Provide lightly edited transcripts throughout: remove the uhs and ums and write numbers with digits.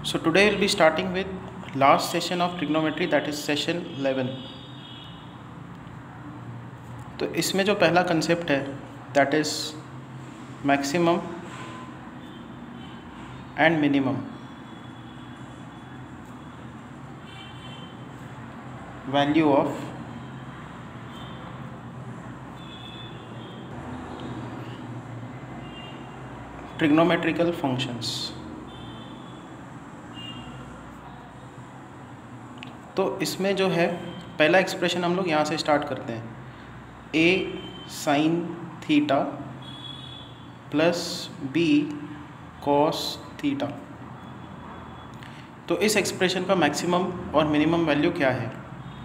So today we'll be starting with last session of trigonometry, that is session 11. तो इसमें जो पहला concept है that is maximum and minimum value of trigonometrical functions. तो इसमें जो है पहला एक्सप्रेशन हम लोग यहाँ से स्टार्ट करते हैं, A sine theta plus B cos theta. तो इस एक्सप्रेशन का मैक्सिमम और मिनिमम वैल्यू क्या है,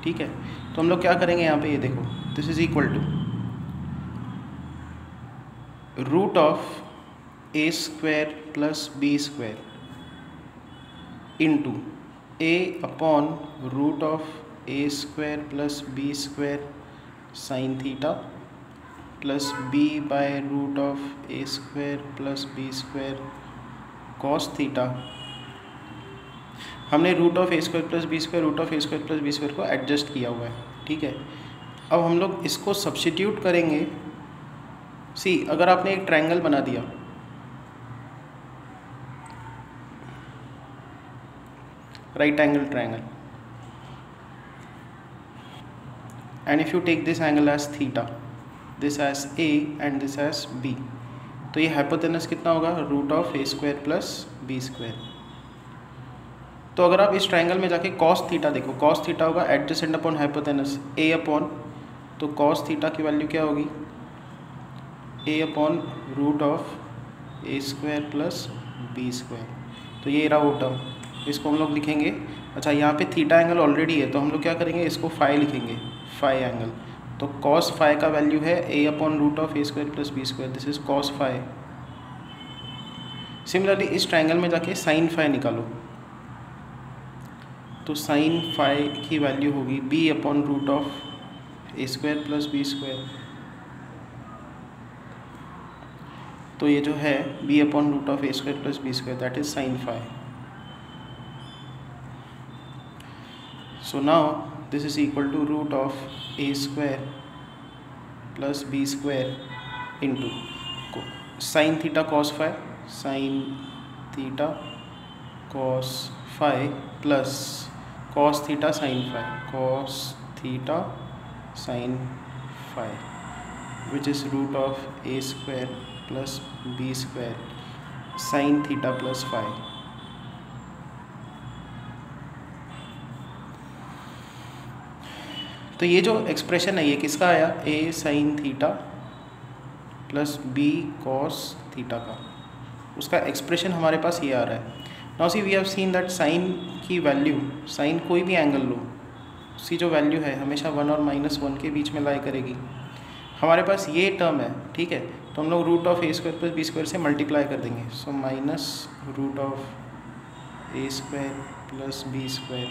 ठीक है। तो हम लोग क्या करेंगे यहाँ पे, ये देखो, this is equal to root of A square plus B square into a upon root of A square plus B square sine theta plus B by root of A square plus B square cos theta. हमने root of A square plus B square root of A square plus B square को adjust किया हुआ है, ठीक है। अब हम लोग इसको सब्स्टिट्यूट करेंगे। सी, अगर आपने एक ट्रायंगल बना दिया, right angle triangle, and if you take this angle as theta, this as a and this as b, तो ये हाइपोटेनस कितना होगा, root of A square plus B square. तो अगर आप इस ट्रायंगल में जाके कॉस थीटा देखो, कॉस थीटा होगा adjacent upon hypotenuse A upon, तो कॉस थीटा की वैल्यू क्या होगी, A upon root of A square plus B square. तो ये रहा वो टर्म, इसको हम लोग लिखेंगे। अच्छा, यहाँ पे थीटा एंगल ऑलरेडी है तो हम लोग क्या करेंगे, इसको फाई लिखेंगे, फाई एंगल। तो कॉस फाई का वैल्यू है A upon root of A square plus B square, this is cos phi. Similarly इस ट्रायंगल में जाके साइन फाई निकालो, तो साइन फाई की वैल्यू होगी B upon root of A square plus B square. तो ये जो है B upon root of A square plus B square, that is sine phi. So now this is equal to root of a square plus b square into sin theta cos phi, sin theta cos phi plus cos theta sin phi, cos theta sin phi, which is root of a square plus b square sin theta plus phi। तो ये जो expression है ये किसका आया, A sine theta plus B cos theta का, उसका expression हमारे पास ये आ रहा है। Now see, we have seen that sine की वैल्यू, साइन कोई भी एंगल लो, उसकी जो वैल्यू है हमेशा 1 और -1 के बीच में लाई करेगी। हमारे पास ये टर्म है, ठीक है, तो हम लोग root of A square plus B square से मल्टीप्लाई कर देंगे। So minus root of A square plus B square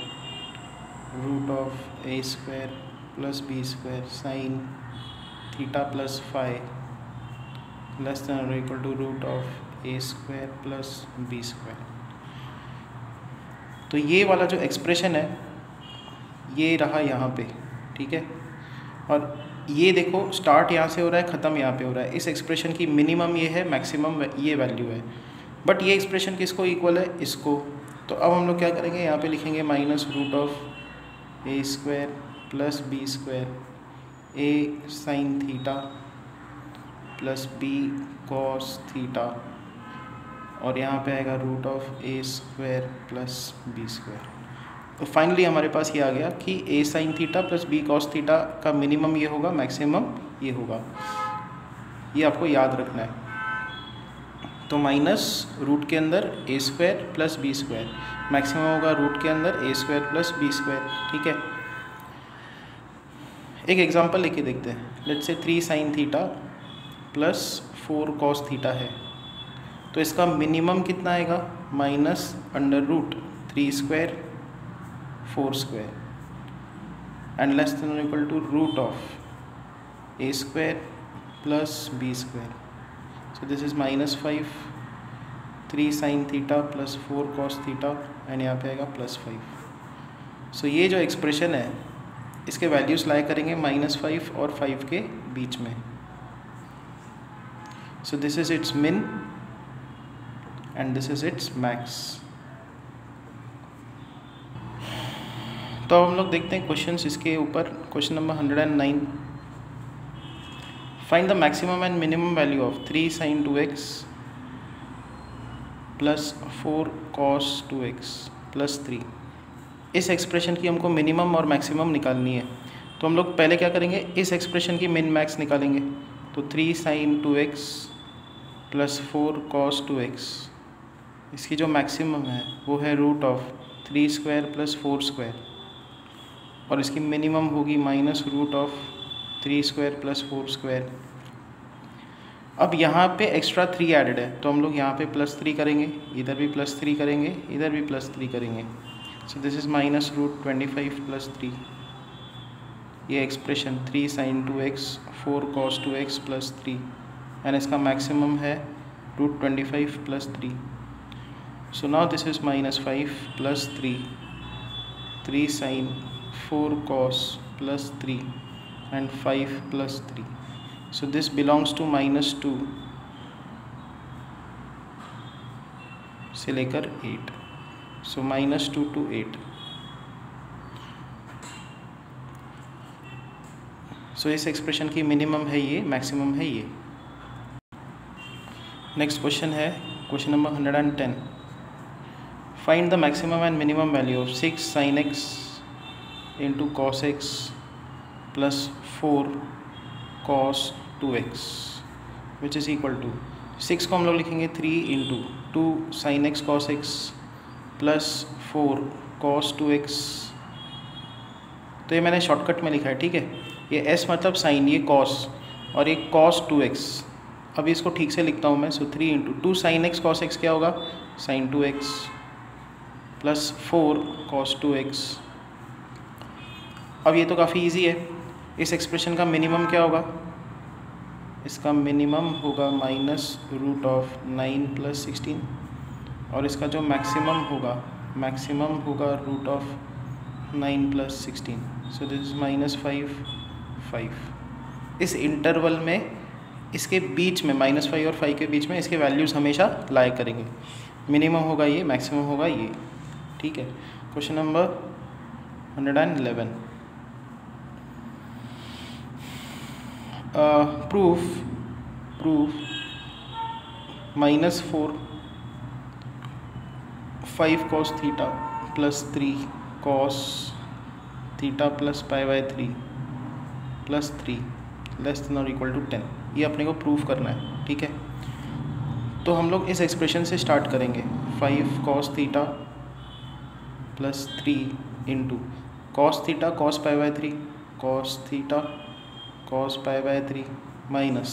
root of A square plus B square sine theta plus phi less than और equal to root of A square plus B square. तो ये वाला जो expression है ये रहा यहाँ पे, ठीक है। और ये देखो स्टार्ट यहाँ से हो रहा है, ख़त्म यहाँ पे हो रहा है। इस एक्सप्रेशन की मिनिमम ये है, मैक्सिमम ये वैल्यू है, बट ये एक्सप्रेशन किसको इक्वल है, इसको। तो अब हम लोग क्या करेंगे, यहाँ पे लिखेंगे minus root of A square plus B square A sine theta plus B cos theta, और यहाँ पे आएगा root of A square plus B square. तो फाइनली हमारे पास ये आ गया कि A sine theta plus B cos theta का मिनिमम ये होगा, मैक्सिमम ये होगा। ये आपको याद रखना है। तो माइनस रूट के अंदर A square plus B square, maximum होगा रूट के अंदर A square plus B square, ठीक है। एक एग्जांपल लेके देखते हैं। Let's say 3 sine theta plus 4 cos theta है, तो इसका मिनिमम कितना आएगा, minus under root 3 square 4 square and less than और equal to root of A square plus B square. So this is -5 3 sine theta plus 4 cos theta and यहाँ पे आएगा +5। सो ये जो एक्सप्रेशन है इसके वैल्यूज़ लाई करेंगे -5 और 5 के बीच में। सो दिस इज़ इट्स मिन and this is it's max. तो हम लोग देखते हैं क्वेश्चंस इसके ऊपर। Question number 109, find the maximum and minimum value of 3 sin 2x plus 4 cos 2x plus 3। इस एक्सप्रेशन की हमको मिनिमम और मैक्सिमम निकालनी है। तो हम लोग पहले क्या करेंगे, इस एक्सप्रेशन की मिन मैक्स निकालेंगे। तो 3 sin 2x plus 4 cos 2x, इसकी जो मैक्सिमम है वो है √3² प्लस 4², और इसकी मिनिमम होगी -√3² प्लस 4²। अब यहाँ पे एक्स्ट्रा 3 एडेड है, तो हम लोग यहाँ पे +3 करेंगे, इधर भी +3 करेंगे, इधर भी +3 करेंगे। So this is -√25 plus 3। ये expression 3 sin 2x 4 cos 2x plus 3 and इसका मैक्सिमम है √25 plus 3। So now this is -5 plus 3 sin 4 cos plus 3 and 5 plus 3. So this belongs to -2 से लेकर 8. So -2 to 8. So इस एक्सप्रेशन की minimum है ये, maximum है ये। नेक्स्ट क्वेश्चन है question number 110, find the maximum and minimum value of 6 sin x into cos x plus 4 cos 2x which is equal to 6 को हम लोग लिखेंगे 3 into 2 sin x cos x plus 4 cos 2x। तो ये मैंने shortcut में लिखा है, ठीक है। ये s मतलब साइन, ये cos और ये cos 2x। अभी इसको ठीक से लिखता हूँ मैं। सो 3 into 2 sin x cos x क्या होगा, sin 2x plus 4 cos 2x। अब ये तो काफ़ी इजी है। इस एक्सप्रेशन का मिनिमम क्या होगा, इसका मिनिमम होगा -√9 प्लस 16, और इसका जो मैक्सिमम होगा √9 प्लस 16। So this is -5। इस इंटरवल में, इसके बीच में -5 और 5 के बीच में इसके वैल्यूज़ हमेशा लाई करेंगे। मिनिमम होगा ये, मैक्सिमम होगा ये, ठीक है। Question number 111, proof -4 5 cos theta plus 3 cos theta plus π/3 plus 3 less than और इक्वल टू 10। ये अपने को प्रूफ करना है, ठीक है। तो हम लोग इस एक्सप्रेशन से स्टार्ट करेंगे। 5 cos theta plus 3 into cos theta cos π/3 cos theta cos π/3 minus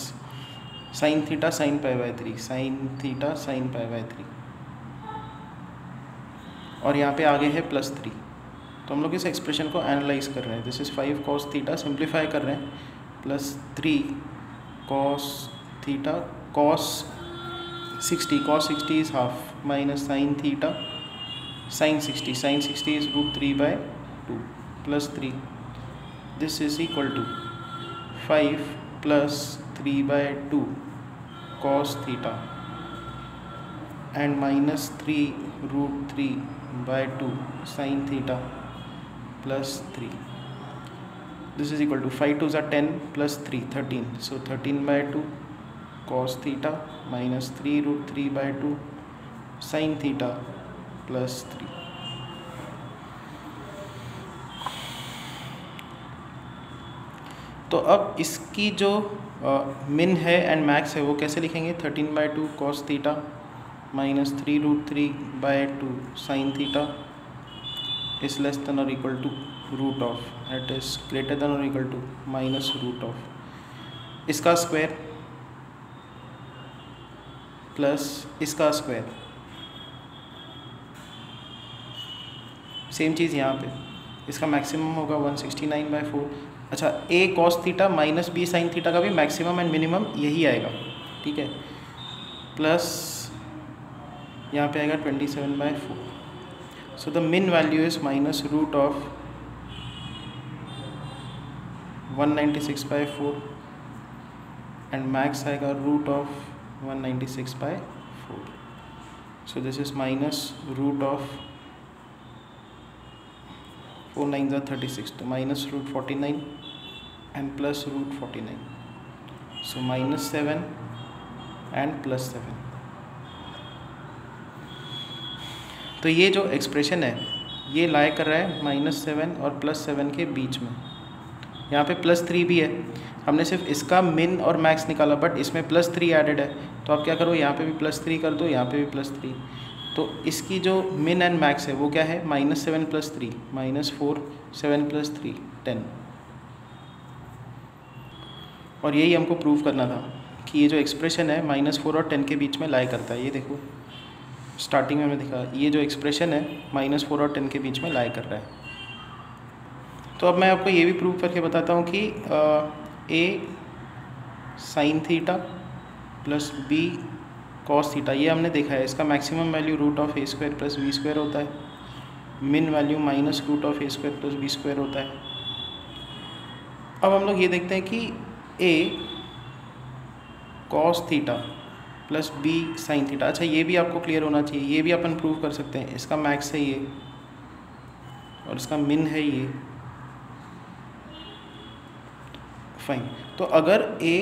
sin theta sin π/3 sin theta sin π/3, और यहाँ पे आगे है +3। तो हम लोग इस एक्सप्रेशन को एनालाइज कर रहे हैं। This is 5 cos theta, simplify कर रहे हैं, plus 3 cos theta cos 60 is half minus sin theta sin 60 is √3/2 plus 3। This is equal to 5 plus 3/2 cos theta and minus 3 √3/2 sin theta plus 3। This is equal to 5 2s are 10 plus 3 13, so 13/2 cos theta minus 3 √3/2 sin theta plus 3। तो अब इसकी जो min है and max है वो कैसे लिखेंगे, 13/2 cos theta minus 3 √3/2 sin theta is less than और equal to root of, it is greater than और equal to minus root of इसका स्क्वायर प्लस इसका स्क्वायर। सेम चीज़ यहाँ पे, इसका मैक्सिमम होगा 169/4। अच्छा, a cos theta minus b sin theta का भी मैक्सिमम एंड मिनिमम यही आएगा, ठीक है। प्लस यहाँ पे आएगा 27/4. So the min value is minus root of 196/4 and max आएगा root of 196/4. So this is minus root of 4 9 36, तो minus root 49 and plus root 49. So -7 and +7. तो ये जो एक्सप्रेशन है ये लाई कर रहा है -7 और +7 के बीच में. यहाँ पे +3 भी है. हमने सिर्फ इसका मिन और मैक्स निकाला, बट इसमें +3 एडेड है. तो आप क्या करो, यहाँ पे भी +3 कर दो, यहाँ पे भी +3. तो इसकी जो मिन एंड मैक्स है वो क्या है, -7 + 3 -4, 7 + 3 10. और यही हमको प्रूव करना था कि ये जो एक्सप्रेशन है -4 और 10 के बीच में लाई करता है. ये देखो स्टार्टिंग में दिखा, ये जो एक्सप्रेशन है -4 और 10 के बीच में लाई कर रहा है. तो अब मैं आपको ये भी प्रूव करके बताता हूँ कि A sin theta plus B cos theta, ये हमने देखा है, इसका maximum value root of A² + B² होता है. मिन value minus root of A² + B² होता है. अब हम लोग ये देखते हैं कि A cos theta plus B sin theta, अच्छा ये भी आपको क्लियर होना चाहिए, ये भी अपन प्रूव कर सकते हैं. इसका मैक्स है ये और इसका मिन है ये. फाइन. तो अगर A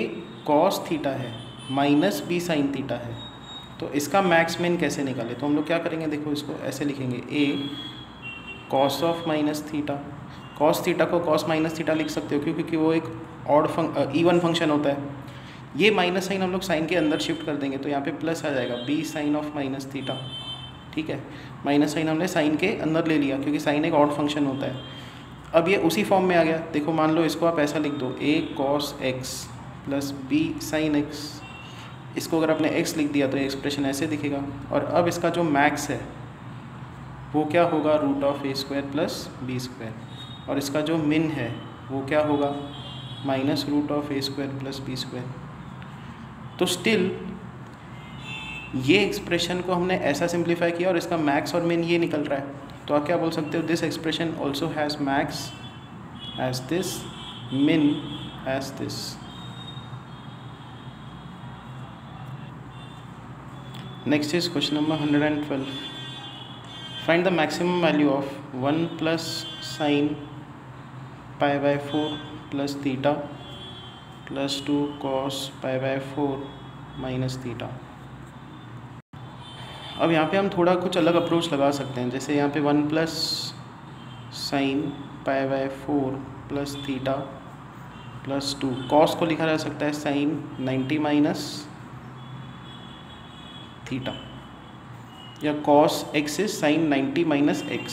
cos थीटा है माइनस B sin थीटा है तो इसका मैक्स मिन कैसे निकाले. तो हम लोग क्या करेंगे, देखो इसको ऐसे लिखेंगे, A cos of minus theta. cos theta को cos माइनस थीटा लिख सकते हो क्योंकि वो एक ऑड इवन फंक्शन होता है. ये माइनस साइन हम लोग साइन के अंदर शिफ्ट कर देंगे तो यहाँ पे प्लस आ जाएगा B sin of minus theta. ठीक है, माइनस साइन हमने साइन के अंदर ले लिया क्योंकि साइन एक ऑड फंक्शन होता है. अब ये उसी फॉर्म में आ गया. देखो मान लो इसको आप ऐसा लिख दो, A cos x plus B sin x. इसको अगर आपने x लिख दिया तो ये एक्सप्रेशन ऐसे दिखेगा. और अब इसका जो मैक्स है वो क्या होगा, रूट ऑफ A² + B². और इसका जो मिन है वो क्या होगा, minus root of A² + B². तो स्टिल ये एक्सप्रेशन को हमने ऐसा सिंप्लीफाई किया और इसका मैक्स और मिन ये निकल रहा है. तो आप क्या बोल सकते हो, this expression also has max as this, min as this. Next is question number 112. Find the maximum value of 1 + sin π/4 plus theta plus 2 cos π/4 minus theta. अब यहाँ पे हम थोड़ा कुछ अलग अप्रोच लगा सकते हैं. जैसे यहाँ पे 1 + sin π/4 plus theta plus 2, cos को लिखा जा सकता है sin 90 माइनस थीटा, या cos x is sin 90 minus x.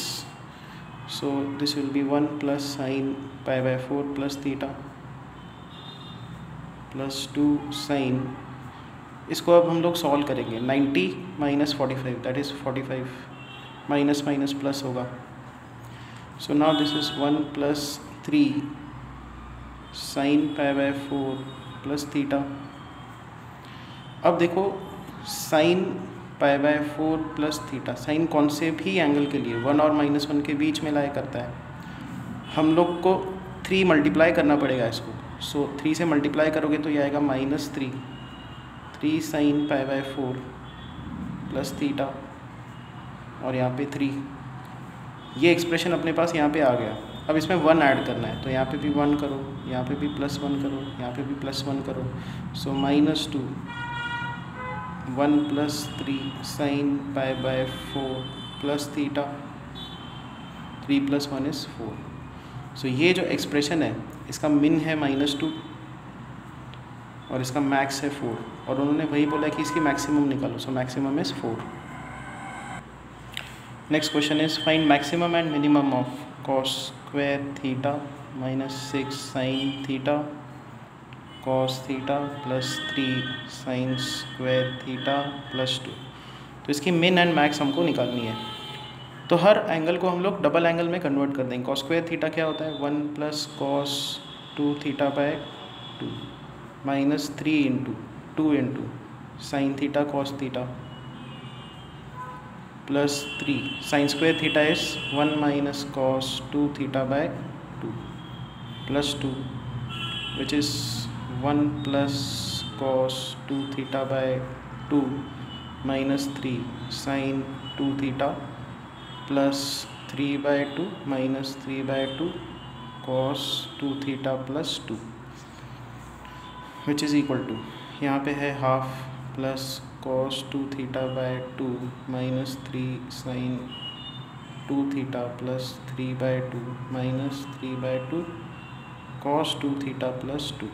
So this will be 1 + sin π/4 plus theta plus 2 sin. इसको अब हम लोग सॉल्व करेंगे. 90 माइनस 45 that is 45, minus minus plus होगा. So now this is 1 + 3 sin π/4 plus theta. अब देखो sin π/4 प्लस थीटा, साइन कौन से भी एंगल के लिए 1 और -1 के बीच में लाई करता है. हम लोग को 3 मल्टीप्लाई करना पड़ेगा इसको. सो 3 से मल्टीप्लाई करोगे तो ये आएगा -3 sin π/4 प्लस थीटा और यहाँ पे 3. ये एक्सप्रेशन अपने पास यहाँ पे आ गया. अब इसमें 1 ऐड करना है तो यहाँ पे भी 1 करो, यहाँ पे भी +1 करो, यहाँ पे भी +1 करो. सो -2 1 + 3 sin π/4 प्लस थीटा, 3 + 1 is 4. सो ये जो एक्सप्रेशन है इसका मिन है -2 और इसका मैक्स है 4, और उन्होंने वही बोला कि इसकी मैक्सिमम निकालो. So maximum is 4. Next question is find maximum and minimum of cos² theta -6 sin theta cos theta plus 3 sin² theta plus 2. तो इसकी मिन एंड मैक्स हमको निकालनी है. तो हर एंगल को हम लोग डबल एंगल में कन्वर्ट कर देंगे. cos² थीटा क्या होता है, 1 + cos 2 θ/2 -3 × 2 × sin theta cos theta plus 3 sine square theta is 1 minus cos 2 theta by 2 plus 2 which is 1 plus cos 2 theta by 2 minus 3 sine 2 theta plus 3 by 2 minus 3 by 2 cos 2 theta plus 2 which is equal to यहाँ पे है half plus cos 2 theta by 2 minus 3 sine 2 theta plus 3 by 2 minus 3 by 2 cos 2 theta plus 2।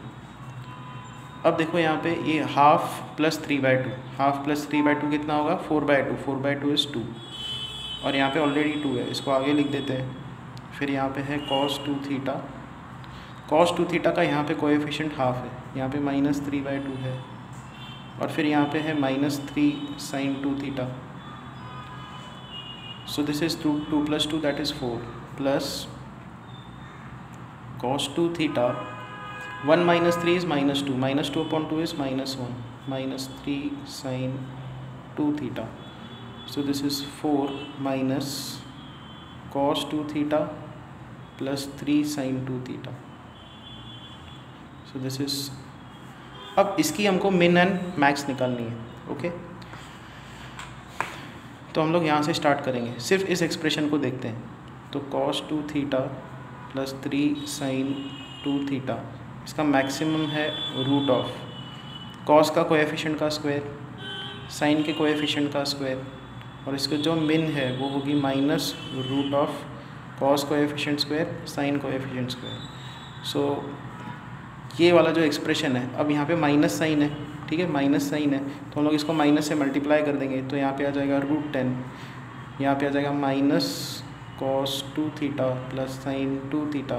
अब देखो यहाँ पे ये half plus 3 by 2, half plus 3 by 2 कितना होगा 4 बाय 2, 4 बाय 2 इज़ 2 और यहाँ पे ऑलरेडी 2 है, इसको आगे लिख देते हैं। फिर यहाँ पे है कॉस 2 थीटा, कॉस 2 थीटा का यहाँ पे कोएफिशिएंट हाफ है, यहाँ पे माइनस 3 बाय 2 है और फिर यहाँ पे है minus 3 sine 2 theta. So this is 2 plus 2 that is 4 plus cos 2 theta 1 minus 3 is minus 2, minus 2 upon 2 is minus 1 minus 3 sine 2 theta. So this is 4 minus cos 2 theta plus 3 sine 2 theta. So this is, अब इसकी हमको मिन and max निकालनी है। Okay, तो हम लोग यहाँ से स्टार्ट करेंगे, सिर्फ इस एक्सप्रेशन को देखते हैं। तो cos 2 theta plus 3 sine 2 theta, इसका मैक्सिमम है रूट ऑफ कॉस का कोएफिशिएंट का स्क्वायर, साइन के कोएफिशिएंट का स्क्वायर, और इसका जो मिन है वो होगी minus root of cos coefficient square sine coefficient square. So ये वाला जो एक्सप्रेशन है, अब यहाँ पे माइनस साइन है, ठीक है, माइनस साइन है तो हम लोग इसको माइनस से मल्टीप्लाई कर देंगे, तो यहाँ पे आ जाएगा रूट 10, यहाँ पे आ जाएगा minus cos 2 theta plus sign 2 theta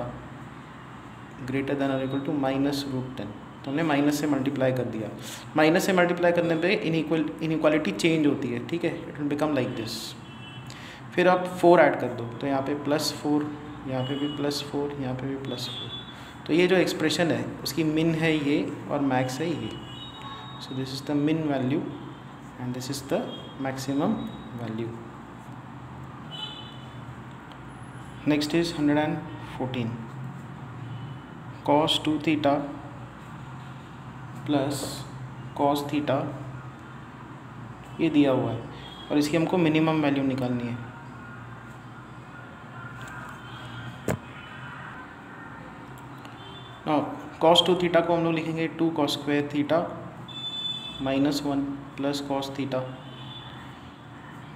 greater than और इक्वल टू माइनस रूट 10। तो हमने माइनस से मल्टीप्लाई कर दिया, माइनस से मल्टीप्लाई करने पे इनइक्वालिटी चेंज होती है, ठीक है, it will become like this. फिर आप 4 ऐड कर दो, तो यहाँ पे प्लस 4, यहाँ पे भी प्लस 4, यहाँ पे भी प्लस 4। तो ये जो एक्सप्रेशन है उसकी मिन है ये और मैक्स है ये। सो this is the min value and this is the maximum value. Next is 114, cos 2 theta plus cos theta ये दिया हुआ है और इसकी हमको मिनिमम वैल्यू निकालनी है। नाउ cos 2 थीटा को हम लोग लिखेंगे 2 cos square theta minus 1 plus cos theta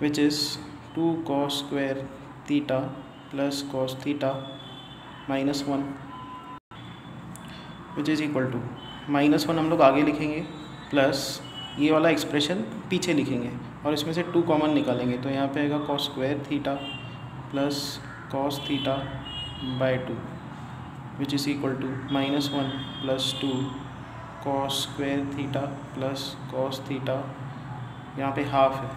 which is 2 cos square theta plus cos theta minus 1 which is equal to minus 1 हम लोग आगे लिखेंगे प्लस ये वाला एक्सप्रेशन पीछे लिखेंगे और इसमें से 2 कॉमन निकालेंगे, तो यहाँ पे आएगा cos square theta plus cos theta by 2 which is equal to minus 1 plus 2 cos square theta plus cos theta, यहाँ पे हाफ है,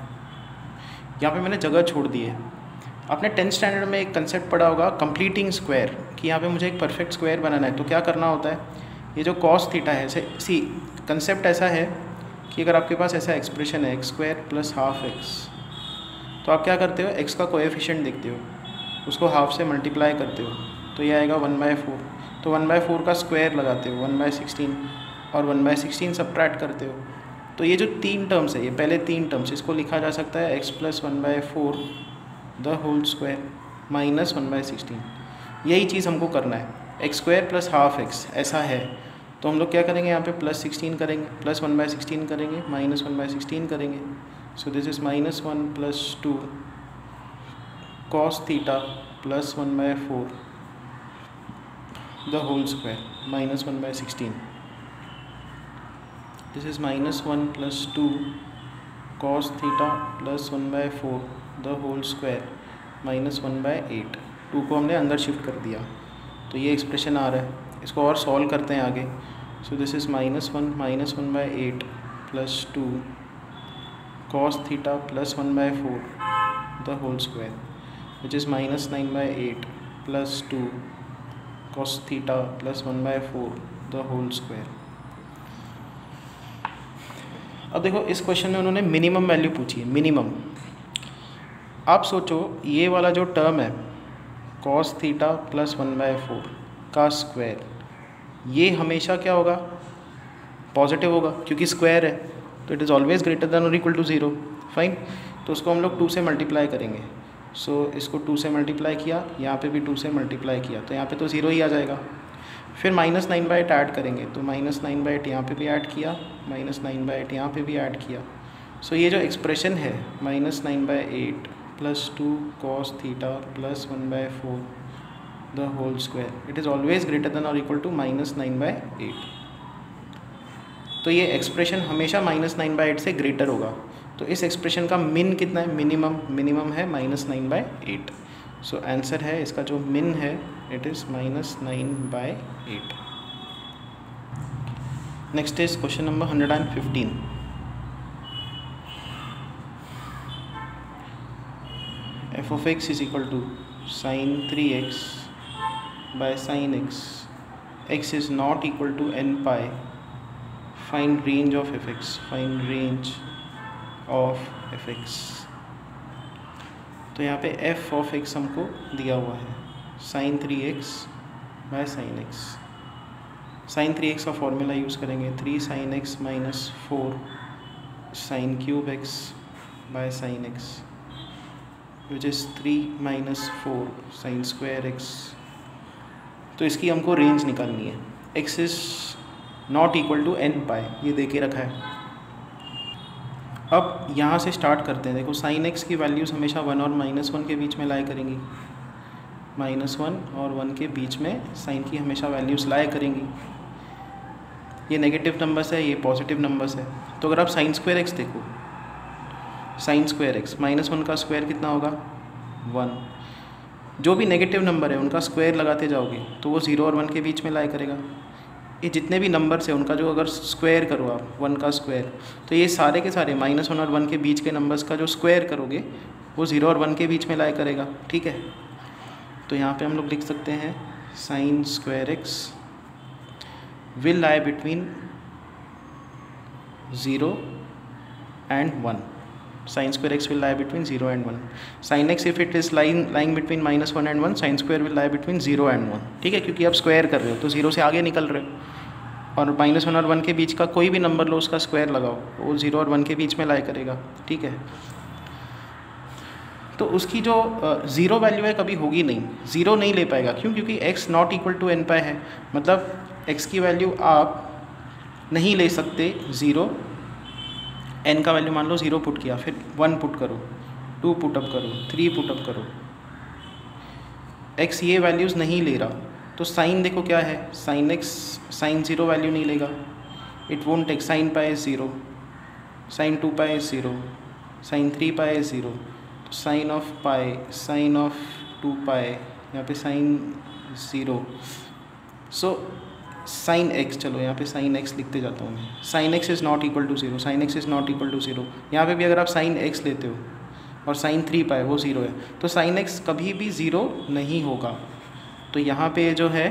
यहाँ पे मैंने जगह छोड़ दी है। आपने 10th स्टैंडर्ड में एक कंसेप्ट पढ़ा होगा कंप्लीटिंग स्क्वायर, कि यहाँ पे मुझे एक परफेक्ट स्क्वायर बनाना है, तो क्या करना होता है, ये जो cos थीटा है, सी कंसेप्ट ऐसा है कि अगर आपके पास ऐसा एक्सप्रेशन है x square plus half x, तो आप क्या करते हो, एक्स का कोएफिशिएंट देखते हो, उसको हाफ से मल्टीप्लाई करते हो, तो ये आएगा 1/4, तो 1/4 का स्क्वायर लगाते हो 1/16 और 1/16 सब्ट्रैक्ट करते हो। तो ये जो 3 टर्म्स है, ये पहले 3 टर्म्स, इसको लिखा जा सकता है x plus 1/4 the whole square minus 1/16। यही चीज़ हमको करना है, x square plus half x ऐसा है, तो हम लोग क्या करेंगे, यहाँ पे प्लस 16 करेंगे, प्लस 1/16 करेंगे, माइनस 1/16 करेंगे। So this is minus 1 plus 2 cos theta plus 1/4 the whole square minus 1/16। This is minus 1 plus 2 cos theta plus 1/4 the whole square minus 1/8। 2 को हमने अंदर शिफ्ट कर दिया, तो ये एक्सप्रेशन आ रहा है। इसको और सॉल्व करते हैं आगे। So this is minus 1/8 plus 2 cos theta plus 1/4 the whole square which is minus 9/8 plus 2 cos theta plus 1/4 the whole square. अब देखो इस क्वेश्चन में उन्होंने मिनिमम वैल्यू पूछी है, मिनिमम। आप सोचो ये वाला जो टर्म है cos थीटा प्लस 1/4 का स्क्वायर, ये हमेशा क्या होगा, पॉजिटिव होगा क्योंकि स्क्वायर है, तो it is always greater than और इक्वल टू 0। फाइन, तो उसको हम लोग 2 से मल्टीप्लाई करेंगे। सो इसको 2 से मल्टीप्लाई किया, यहाँ पे भी 2 से मल्टीप्लाई किया, तो यहाँ पे तो 0 ही आ जाएगा। फिर -9/8 ऐड करेंगे, तो -9/8 यहाँ पे भी ऐड किया, -9/8 यहाँ पे भी ऐड किया। सो ये जो एक्सप्रेशन है -9/8 plus 2 cos theta plus 1/4 the whole square, it is always greater than और इक्वल टू -9/8। तो ये एक्सप्रेशन हमेशा -9/8 से ग्रेटर होगा। तो इस एक्सप्रेशन का मिन कितना है, मिनिमम है -9/8। सो आंसर है इसका जो मिन है it is -9/8। Next is question number 115। f of x is equal to sin 3x by sin x, x is not equal to n pi, find range of fx, find range of fx। तो यहाँ पे f of x हमको दिया हुआ है sin 3x by sin x। sin 3x का formula use करेंगे, 3 sin x minus 4 sin cube x by sin x, which is 3 minus 4 sin square x। तो इसकी हमको रेंज निकालनी है, x is not equal to n pi, ये दे के रखा है। अब यहाँ से स्टार्ट करते हैं। देखो sin x की वैल्यूज़ हमेशा 1 और -1 के बीच में लाया करेंगी, -1 और 1 के बीच में साइन की हमेशा वैल्यूज़ लाया करेंगी। ये नेगेटिव नंबर्स है, ये पॉजिटिव नंबर्स है। तो अगर आप sin स्क्वायर x देखो, sin स्क्वायर x -1 का स्क्वायर कितना होगा 1, जो भी नेगेटिव नंबर है उनका स्क्वायर लगाते जाओगे तो वो 0 और 1 के बीच में लाया करेगा। ये जितने भी नंबर्स हैं उनका जो अगर स्क्वायर करो आप 1 का स्क्वायर, तो ये सारे के सारे -1 और 1 के बीच के नंबर्स का जो स्क्वायर करोगे वो 0 और 1 के बीच में लाया करेगा। ठीक है, तो यहाँ पे हम लोग लिख सकते हैं sin square x will lie between 0 and 1। sin square x will lie between 0 and 1। sin x if it is lying between -1 and 1, sin square will lie between 0 and 1। ठीक है, क्योंकि आप स्क्वायर कर रहे हो तो 0 से आगे निकल रहे हो, और -1 और 1 के बीच का कोई भी नंबर लो उसका स्क्वायर लगाओ, वो 0 और 1 के बीच में लाई करेगा। ठीक है, तो उसकी जो 0 वैल्यू है कभी होगी नहीं, 0 नहीं ले पाएगा। क्यों? क्योंकि x not equal to n pi है, मतलब x की वैल्यू आप नहीं ले सकते 0, n का वैल्यू मान लो 0 पुट किया, फिर 1 पुट करो, 2 पुटअप करो, 3 पुटअप करो, x ये वैल्यूज़ नहीं ले रहा। तो साइन देखो क्या है, साइन x साइन 0 वैल्यू नहीं लेगा, it won't take, sine pi is 0, sine 2 pi is 0, sine 3 pi is 0, तो sine of pi, sine of 2 pi, यहाँ पे साइन 0। सो साइन x, चलो यहाँ पे साइन x लिखते जाता हूँ मैं, sine x is not equal to 0, sine x is not equal to 0। यहाँ पे भी अगर आप साइन x लेते हो और साइन 3 पाई वो 0 है, तो साइन x कभी भी 0 नहीं होगा। तो यहाँ पे जो है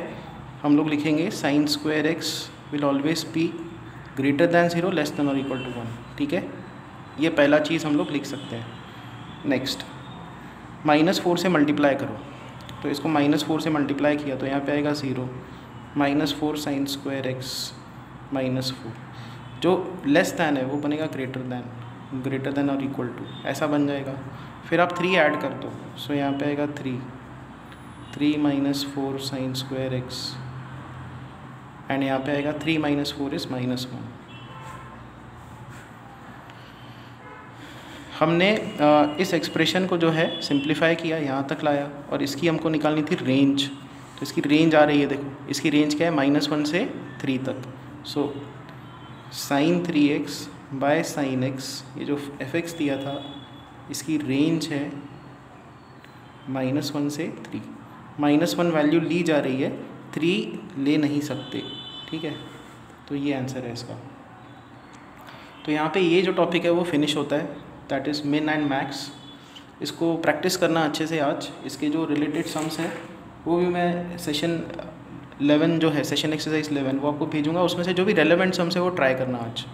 हम लोग लिखेंगे sine square x will always be greater than 0 less than और इक्वल टू 1। ठीक है, ये पहला चीज़ हम लोग लिख सकते हैं। नेक्स्ट, -4 से मल्टीप्लाई करो, तो इसको -4 से मल्टीप्लाई किया तो यहाँ पे आएगा 0, -4 साइन स्क्वायर x -4, जो लेस दैन है वो बनेगा ग्रेटर दैन और इक्वल टू, ऐसा बन जाएगा। फिर आप 3 ऐड कर दो, सो यहाँ पे आएगा 3 -4 साइन स्क्वायर x, एंड यहाँ पे आएगा 3 - 4 इज़ -1। हमने इस एक्सप्रेशन को जो है सिंप्लीफाई किया, यहाँ तक लाया, और इसकी हमको निकालनी थी रेंज। तो इसकी रेंज आ रही है, देखो इसकी रेंज क्या है, -1 से 3 तक। So sine 3x by sine x, ये जो fx दिया था इसकी रेंज है -1 से 3। -1 वैल्यू ली जा रही है, 3 ले नहीं सकते। ठीक है, तो ये आंसर है इसका। तो यहाँ पे ये जो टॉपिक है वो फिनिश होता है, दैट इज़ मिन एंड मैक्स। इसको प्रैक्टिस करना अच्छे से आज। इसके जो रिलेटेड सम्स हैं वो भी मैं सेशन 11 जो है, सेशन एक्सरसाइज 11 वो आपको भेजूँगा, उसमें से जो भी रेलेवेंट सम्स है वो ट्राई करना आज।